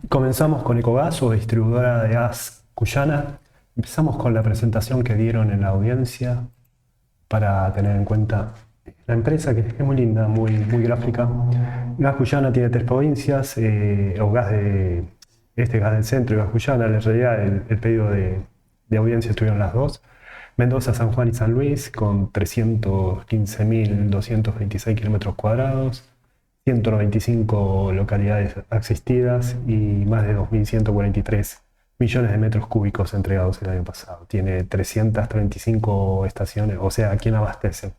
Comenzamos con Ecogas o distribuidora de gas cuyana. Empezamos con la presentación que dieron en la audiencia para tener en cuenta la empresa, que es muy linda, muy gráfica. Gas Cuyana tiene tres provincias, o gas del centro y Gas Cuyana. En realidad el pedido de audiencia estuvieron las dos. Mendoza, San Juan y San Luis, con 315.226 kilómetros cuadrados. 195 localidades asistidas y más de 2.143 millones de metros cúbicos entregados el año pasado. Tiene 335 estaciones, o sea, ¿a quién abastece?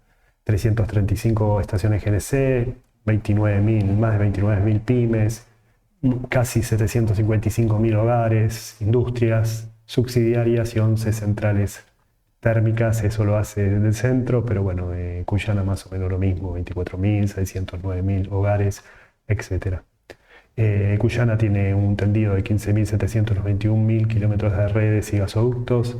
335 estaciones GNC, 29.000, más de 29.000 pymes, casi 755.000 hogares, industrias subsidiarias y 11 centrales térmicas. Eso lo hace del centro, pero bueno, Cuyana más o menos lo mismo, 24.000, 609.000 hogares, etcétera. Cuyana tiene un tendido de 15.721.000 kilómetros de redes y gasoductos.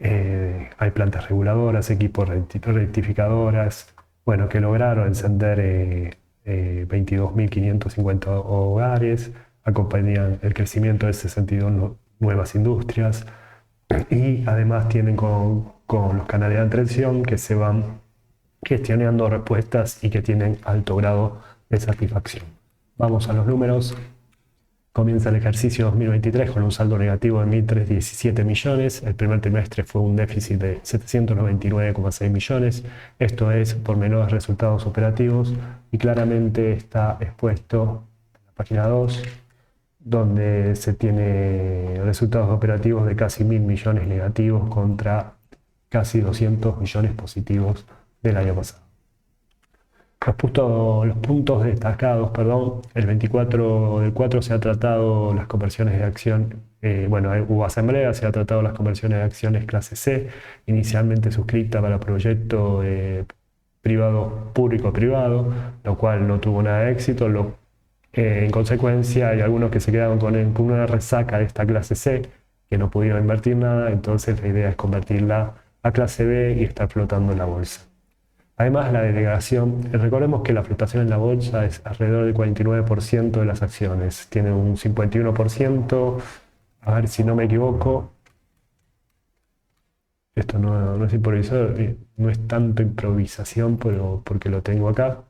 Hay plantas reguladoras, equipos rectificadoras, bueno, que lograron encender 22.550 hogares, acompañan el crecimiento de 62 nuevas industrias y además tienen con los canales de atención que se van gestionando respuestas y que tienen alto grado de satisfacción. Vamos a los números. Comienza el ejercicio 2023 con un saldo negativo de 1.317 millones. El primer trimestre fue un déficit de 799,6 millones. Esto es por menores resultados operativos y claramente está expuesto en la página 2, donde se tiene resultados operativos de casi 1.000 millones negativos contra casi 200 millones positivos del año pasado. Los puntos destacados, perdón, el 24 del 4 se ha tratado las conversiones de acción, hubo asamblea, se ha tratado las conversiones de acciones clase C, inicialmente suscrita para proyecto privado, público-privado, lo cual no tuvo nada de éxito. En consecuencia, hay algunos que se quedaron con una resaca de esta clase C, que no pudieron invertir nada, entonces la idea es convertirla a clase B y estar flotando en la bolsa. Además, la delegación, recordemos que la flotación en la bolsa es alrededor del 49% de las acciones, tiene un 51%, a ver si no me equivoco, esto no es improvisado, no es tanto improvisación, pero porque lo tengo acá.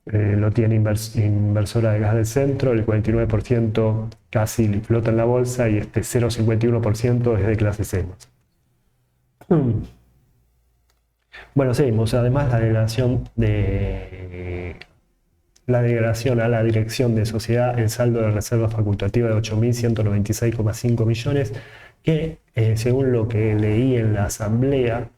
Lo tiene inversora de gas del centro, el 49% casi flota en la bolsa y este 0,51% es de clase C. Bueno, seguimos. Además, la delegación a la dirección de sociedad, el saldo de reserva facultativa de 8.196,5 millones, que según lo que leí en la asamblea,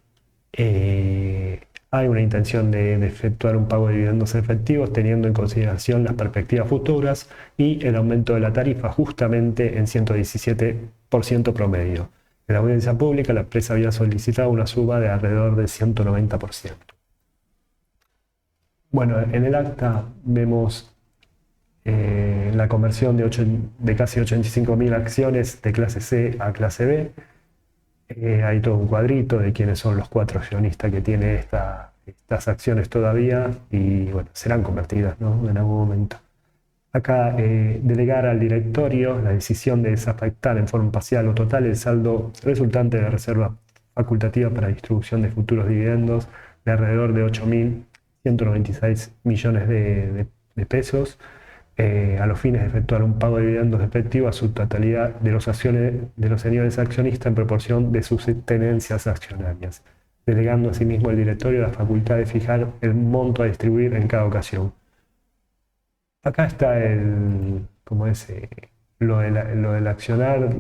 hay una intención de efectuar un pago de dividendos efectivos teniendo en consideración las perspectivas futuras y el aumento de la tarifa justamente en 117% promedio. En la audiencia pública, la empresa había solicitado una suba de alrededor del 190%. Bueno, en el acta vemos la conversión de casi 85.000 acciones de clase C a clase B. Hay todo un cuadrito de quiénes son los 4 accionistas que tiene estas acciones todavía y bueno, serán convertidas, ¿no?, en algún momento. Acá, delegar al directorio la decisión de desafectar en forma parcial o total el saldo resultante de reserva facultativa para distribución de futuros dividendos de alrededor de 8.196 millones de pesos, a los fines de efectuar un pago de dividendos efectivo a su totalidad de los señores accionistas en proporción de sus tenencias accionarias, delegando asimismo al directorio la facultad de fijar el monto a distribuir en cada ocasión. Acá está lo del accionar,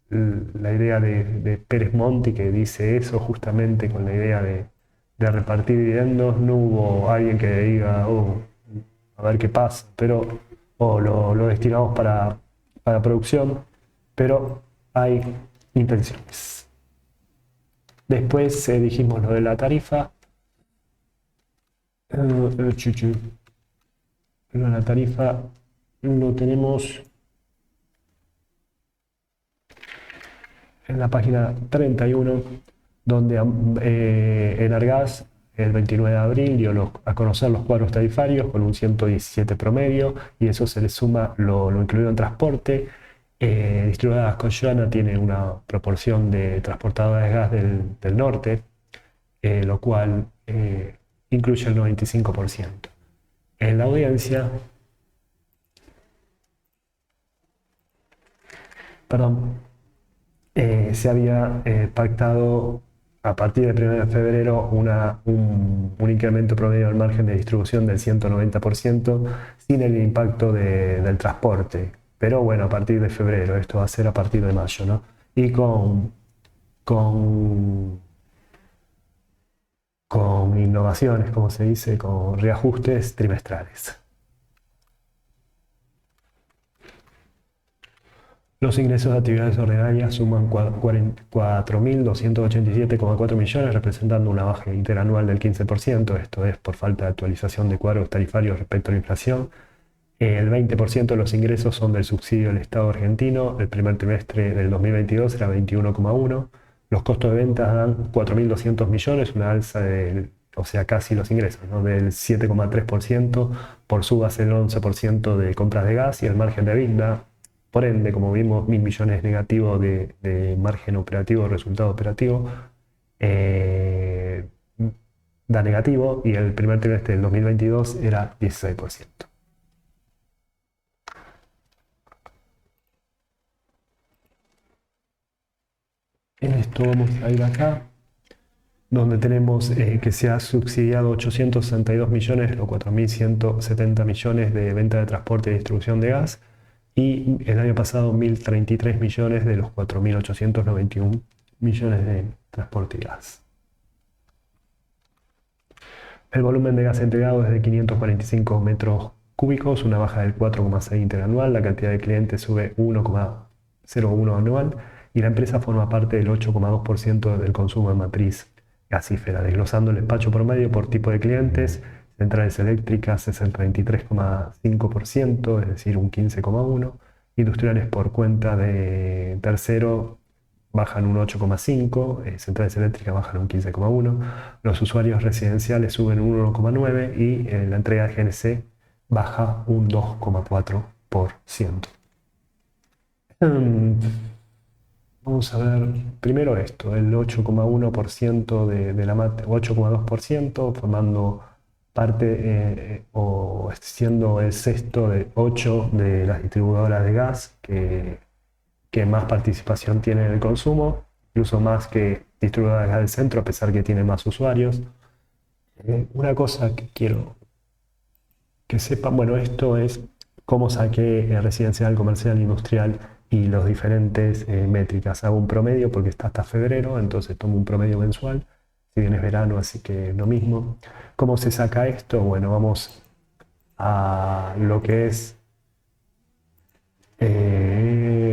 la idea de Pérez Monti, que dice eso justamente con la idea de repartir dividendos. No hubo alguien que diga, a ver qué pasa, pero lo destinamos para producción, pero hay intenciones. Después dijimos lo de la tarifa. La tarifa lo tenemos en la página 31, donde Enargas el 29 de abril dio a conocer los cuadros tarifarios con un 117 promedio y eso se le suma lo incluido en transporte. Distribuidora Gas tiene una proporción de transportadores de gas del norte, lo cual incluye el 95%. En la audiencia, se había pactado a partir del 1 de febrero un incremento promedio del margen de distribución del 190% sin el impacto del transporte. Pero bueno, a partir de febrero, esto va a ser a partir de mayo, ¿no? Y con innovaciones, como se dice, con reajustes trimestrales. Los ingresos de actividades ordinarias suman 4.287,4 millones, representando una baja interanual del 15%. Esto es por falta de actualización de cuadros tarifarios respecto a la inflación. El 20% de los ingresos son del subsidio del Estado argentino. El primer trimestre del 2022 era 21,1. Los costos de ventas dan 4.200 millones, una alza o sea, casi los ingresos, ¿no? Del 7,3%, por su base del 11% de compras de gas y el margen de EBITDA. Por ende, como vimos, 1.000 millones negativos de margen operativo, resultado operativo, da negativo y el primer trimestre del 2022 era 16%. En esto vamos a ir acá, donde tenemos que se ha subsidiado 862 millones o 4.170 millones de venta de transporte y distribución de gas. Y el año pasado 1.033 millones de los 4.891 millones de transporte y gas. El volumen de gas entregado es de 545 metros cúbicos, una baja del 4,6 interanual. La cantidad de clientes sube 1,01 anual y la empresa forma parte del 8,2% del consumo de matriz gasífera. Desglosando el despacho promedio por tipo de clientes, centrales eléctricas es el 33,5%, es decir, un 15,1%. Industriales por cuenta de tercero bajan un 8,5%, centrales eléctricas bajan un 15,1%. Los usuarios residenciales suben un 1,9% y la entrega de GNC baja un 2,4%. Vamos a ver primero esto, el 8,1% de la 8,2%, formando parte o siendo el sexto de 8 de las distribuidoras de gas que más participación tiene en el consumo, incluso más que distribuidoras de gas del centro, a pesar que tiene más usuarios. Una cosa que quiero que sepan, bueno, esto es cómo saqué residencial, comercial, industrial y los diferentes métricas. Hago un promedio porque está hasta febrero, entonces tomo un promedio mensual. Si bien es verano, así que lo mismo. ¿Cómo se saca esto? Bueno, vamos a lo que es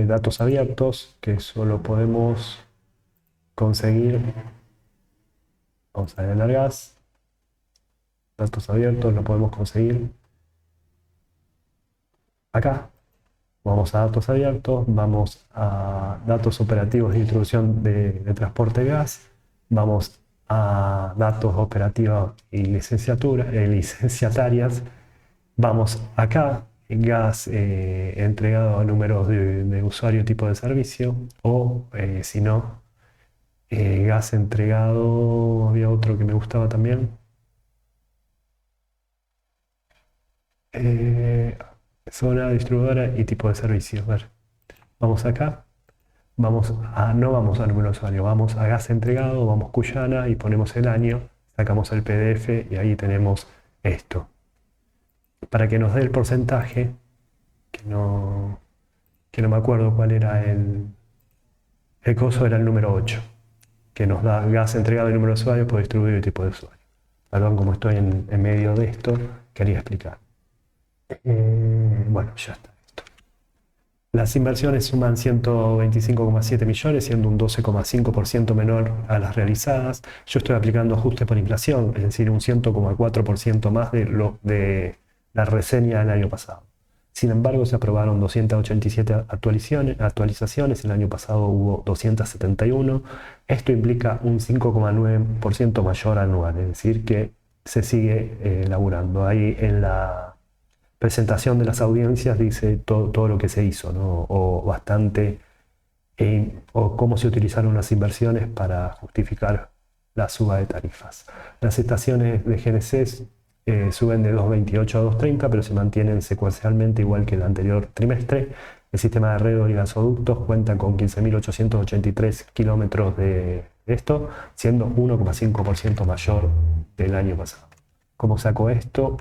datos abiertos, que solo podemos conseguir. Vamos a ver gas. Datos abiertos lo podemos conseguir acá. Vamos a datos abiertos, vamos a datos operativos de distribución de transporte de gas, vamos a datos operativos y licenciatarias, vamos acá, gas entregado a números de usuario tipo de servicio, o si no, gas entregado, había otro que me gustaba también. Zona distribuidora y tipo de servicio. A ver, vamos acá, no vamos a número de usuario, vamos a gas entregado, vamos Cuyana y ponemos el año, sacamos el PDF y ahí tenemos esto. Para que nos dé el porcentaje, que no me acuerdo cuál era el coso, era el número 8, que nos da gas entregado y número de usuario por distribuido y tipo de usuario. Perdón, como estoy en medio de esto, quería explicar. Bueno, ya está esto. Las inversiones suman 125,7 millones, siendo un 12,5% menor a las realizadas. Yo estoy aplicando ajuste por inflación, es decir, un 100,4% más de la reseña del año pasado. Sin embargo, se aprobaron 287 actualizaciones, el año pasado hubo 271. Esto implica un 5,9% mayor anual, es decir, que se sigue laburando. Ahí en la presentación de las audiencias dice todo lo que se hizo, ¿no? O bastante, o cómo se utilizaron las inversiones para justificar la suba de tarifas. Las estaciones de GNC suben de 2,28 a 2,30, pero se mantienen secuencialmente igual que el anterior trimestre. El sistema de redes y gasoductos cuenta con 15.883 kilómetros de esto, siendo 1,5% mayor del año pasado. ¿Cómo saco esto?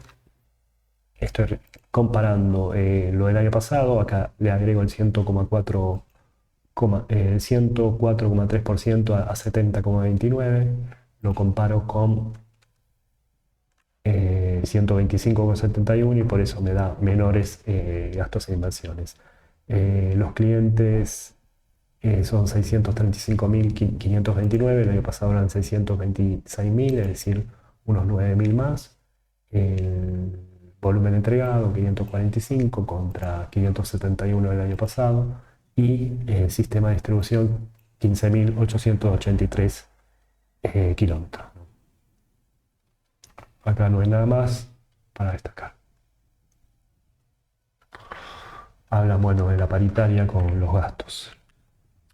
Estoy comparando lo del año pasado, acá le agrego el 104,3% a 70,29%, lo comparo con 125,71 y por eso me da menores gastos e inversiones. Los clientes son 635.529, el año pasado eran 626.000, es decir, unos 9.000 más. El volumen entregado 545 contra 571 del año pasado y el sistema de distribución 15.883 kilómetros. Acá no hay nada más para destacar. Hablan, bueno, de la paritaria con los gastos.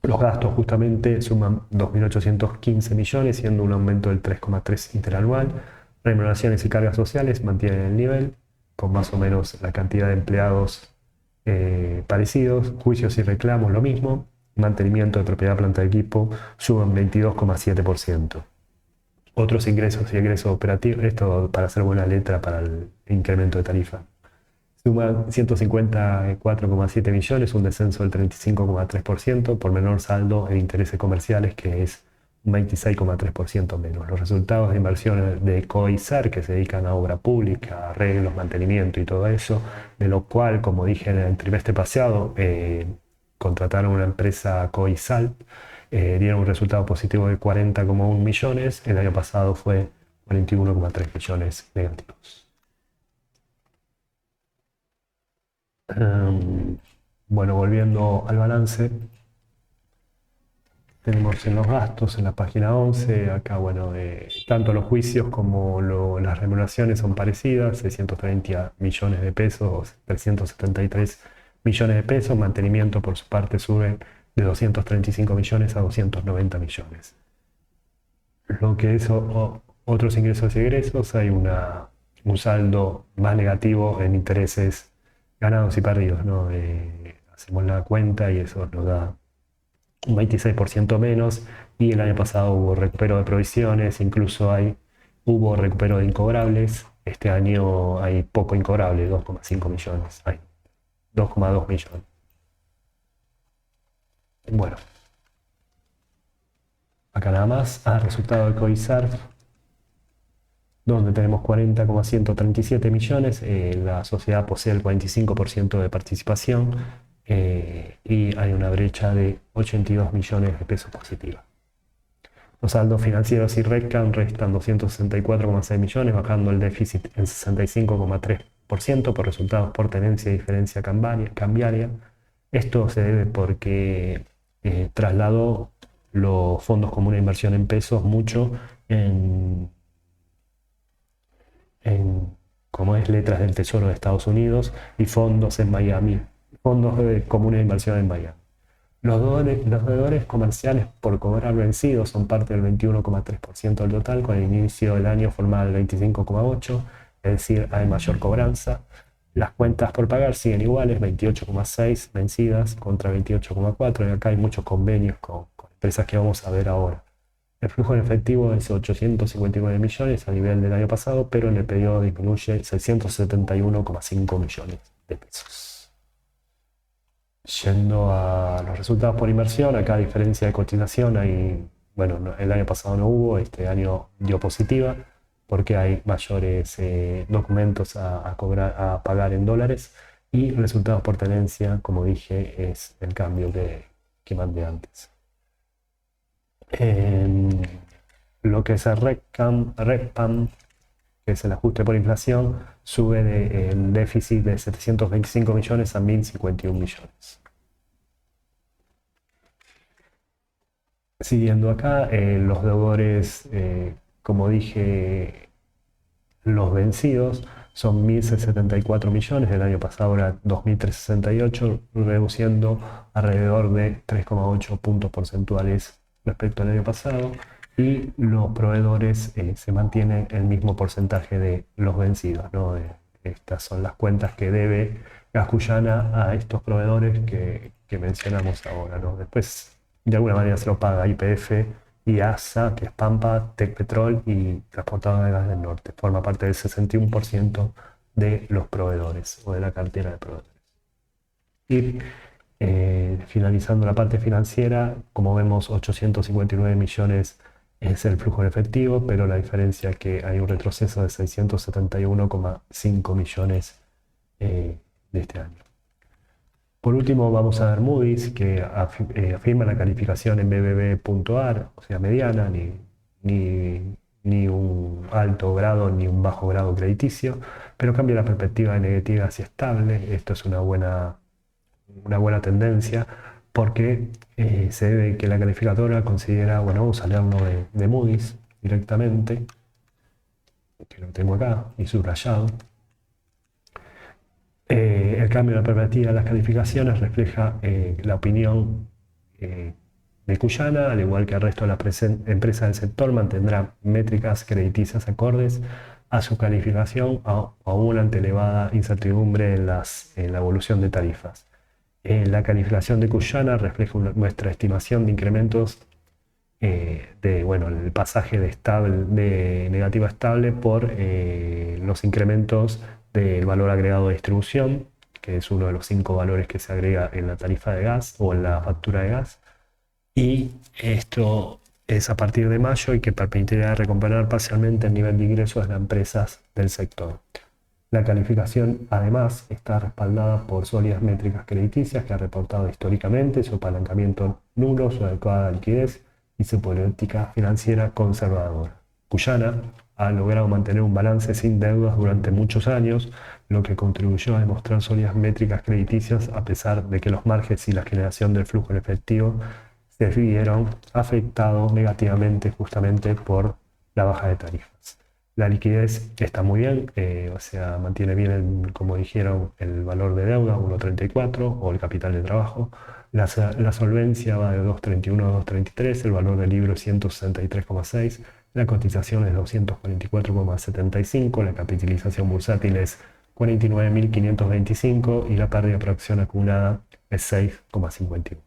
Los gastos justamente suman 2.815 millones, siendo un aumento del 3,3 interanual. Remuneraciones y cargas sociales mantienen el nivel, con más o menos la cantidad de empleados parecidos. Juicios y reclamos lo mismo. Mantenimiento de propiedad, planta de equipo suben 22,7%. Otros ingresos y egresos operativos, esto para hacer buena letra para el incremento de tarifa, suman 154,7 millones, un descenso del 35,3% por menor saldo en intereses comerciales, que es un 26,3% menos. Los resultados de inversiones de COISAR, que se dedican a obra pública, arreglos, mantenimiento y todo eso, de lo cual, como dije en el trimestre pasado, contrataron una empresa COISAL, dieron un resultado positivo de 40,1 millones, el año pasado fue 41,3 millones negativos. Bueno, volviendo al balance, tenemos en los gastos, en la página 11, acá, bueno, tanto los juicios como las remuneraciones son parecidas, 630 millones de pesos, 373 millones de pesos, mantenimiento por su parte sube de 235 millones a 290 millones. Lo que es otros ingresos y egresos, hay un saldo más negativo en intereses ganados y perdidos, ¿no? Hacemos la cuenta y eso nos da un 26% menos, y el año pasado hubo recupero de provisiones, incluso hubo recupero de incobrables. Este año hay poco incobrable, 2,5 millones, hay 2,2 millones. Bueno, acá nada más, resultado de COISAR, donde tenemos 40,137 millones, la sociedad posee el 45% de participación y hay una brecha de 82 millones de pesos positiva. Los saldos financieros y RECAM restan 264,6 millones, bajando el déficit en 65,3% por resultados por tenencia y diferencia cambiaria. Esto se debe porque trasladó los fondos comunes de inversión en pesos mucho como es letras del Tesoro de Estados Unidos y fondos en Miami, fondos comunes de inversión en Miami. Los deudores comerciales por cobrar vencidos son parte del 21,3% del total, con el inicio del año formaba el 25,8%, es decir, hay mayor cobranza. Las cuentas por pagar siguen iguales, 28,6 vencidas contra 28,4, y acá hay muchos convenios con empresas que vamos a ver ahora. El flujo en efectivo es 859 millones a nivel del año pasado, pero en el periodo disminuye 671,5 millones de pesos. Yendo a los resultados por inversión, acá a diferencia de cotización, el año pasado no hubo, este año dio positiva, porque hay mayores documentos a pagar en dólares, y resultados por tenencia, como dije, es el cambio que mandé antes. Lo que es el RECPAM que es el ajuste por inflación, sube el déficit de 725 millones a 1.051 millones. Siguiendo acá, los deudores, como dije, los vencidos son 1.074 millones, del año pasado era 2.368, reduciendo alrededor de 3,8 puntos porcentuales respecto al año pasado, y los proveedores se mantienen el mismo porcentaje de los vencidos, ¿no? Estas son las cuentas que debe Gas Cuyana a estos proveedores que mencionamos ahora, ¿no? Después, de alguna manera se lo paga YPF y ASA, que es Pampa, Tecpetrol y Transportadora de Gas del Norte. Forma parte del 61% de los proveedores o de la cartera de proveedores. Y finalizando la parte financiera, como vemos, 859 millones es el flujo en efectivo, pero la diferencia es que hay un retroceso de 671,5 millones de este año. Por último, vamos a ver Moody's, que afirma la calificación en BBB.AR, o sea, mediana, ni un alto grado ni un bajo grado crediticio, pero cambia la perspectiva de negativa hacia estable. Esto es una buena tendencia, porque se debe que la calificadora considera, bueno, vamos a leerlo de Moody's directamente, que lo tengo acá y subrayado. El cambio de la perspectiva de las calificaciones refleja la opinión de Cuyana, al igual que el resto de las empresas del sector, mantendrá métricas crediticias acordes a su calificación, aún ante elevada incertidumbre en la evolución de tarifas. La calificación de Cuyana refleja nuestra estimación de incrementos el pasaje de negativa a estable por los incrementos del valor agregado de distribución, que es uno de los 5 valores que se agrega en la tarifa de gas o en la factura de gas. Y esto es a partir de mayo y que permitirá recuperar parcialmente el nivel de ingresos de las empresas del sector. La calificación, además, está respaldada por sólidas métricas crediticias que ha reportado históricamente, su apalancamiento nulo, su adecuada liquidez y su política financiera conservadora. Cuyana ha logrado mantener un balance sin deudas durante muchos años, lo que contribuyó a demostrar sólidas métricas crediticias a pesar de que los márgenes y la generación del flujo en efectivo se vieron afectados negativamente justamente por la baja de tarifas. La liquidez está muy bien, mantiene bien, como dijeron, el valor de deuda 1,34 o el capital de trabajo. La solvencia va de 2,31 a 2,33, el valor del libro es 163,6, la cotización es 244,75, la capitalización bursátil es 49.525 y la pérdida por acción acumulada es 6,51.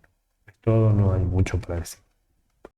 Es todo, no hay mucho para decir.